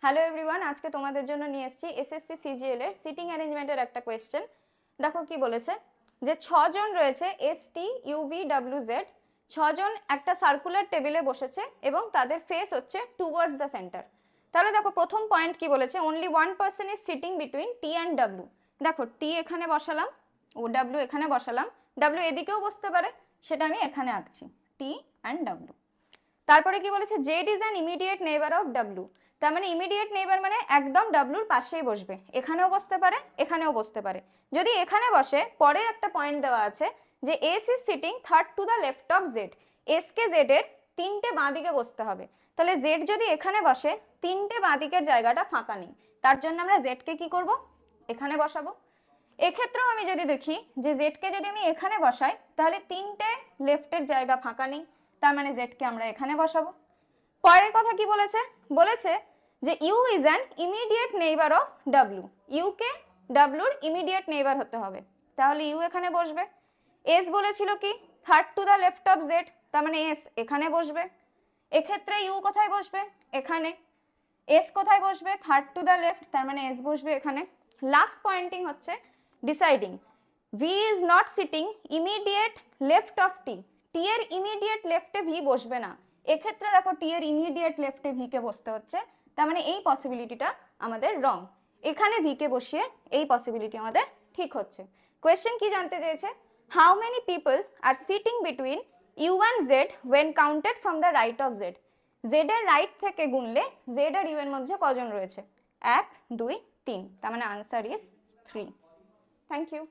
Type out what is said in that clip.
Hello everyone, আজকে তোমাদের জন্য নিয়ে এসেছি এসএসসি সিজিএল এর সিটিং অ্যারেঞ্জমেন্টের একটা কোয়েশ্চেন। দেখো কি বলেছে, যে 6 জন রয়েছে এসটি ইউভি ডব্লিউজেড, 6 জন একটা সার্কুলার টেবিলে বসেছে এবং তাদের ফেস হচ্ছে টুয়ার্ডস দ্য সেন্টার। তাহলে দেখো প্রথম পয়েন্ট কি বলেছে, only one person is sitting between T and W. দেখো টি এখানে বসালাম ও ডাব্লিউ এখানে বসালাম, ডাব্লিউ এদিকেও বসতে পারে, সেটা আমি এখানে আঁকছি, টি অ্যান্ড ডাব্লিউ। তারপরে কি বলেছে, Z is an immediate neighbour of W. তার মানে ইমিডিয়েট নেইবার মানে একদম ডাব্লুর পাশেই বসবে, এখানেও বসতে পারে এখানেও বসতে পারে। যদি এখানে বসে, পরের একটা পয়েন্ট দেওয়া আছে যে S is sitting third to the left of Z. S কে জেড এর তিনটে বাঁ দিকে বসতে হবে। তাহলে জেড যদি এখানে বসে, তিনটে বাঁ দিকের জায়গাটা ফাঁকা নেই, তার জন্য আমরা জেড কে কি করব, এখানে বসাবো। এক্ষেত্রেও আমি যদি দেখি যে জেড কে যদি আমি এখানে বসাই, তাহলে তিনটে লেফটের জায়গা ফাঁকা নেই, তার মানে জেড কে আমরা এখানে বসাবো। পরের কথা কি বলেছে, বলেছে যে U is an immediate neighbour of W. U কে ডাব্লিউর ইমিডিয়েট নেইবার হতে হবে, তাহলে ইউ এখানে বসবে। এস বলেছিল কি third to the left of Z, তার মানে এস এখানে বসবে। এক্ষেত্রে ইউ কোথায় বসবে, এখানে। এস কোথায় বসবে, থার্ড টু দ্য লেফট, তার মানে এস বসবে এখানে। লাস্ট পয়েন্টিং হচ্ছে deciding, V is not sitting immediate left of T. T এর ইমিডিয়েট লেফটে ভি বসবে না, এক্ষেত্রে দেখো টি এর ইমিডিয়েট লেফটে ভি কে বসতে হচ্ছে, তার মানে এই পসিবিলিটিটা আমাদের রং। এখানে ভি কে বসিয়ে এই পসিবিলিটি আমাদের ঠিক হচ্ছে। কোয়েশ্চেন কি জানতে চেয়েছে, how many people are sitting between U and Z when counted from the right of Z. Z এর রাইট থেকে গুনলে জেড আর ইউ এর মধ্যে কজন রয়েছে, 1 2 3, তার মানে আনসার ইজ 3। Thank you.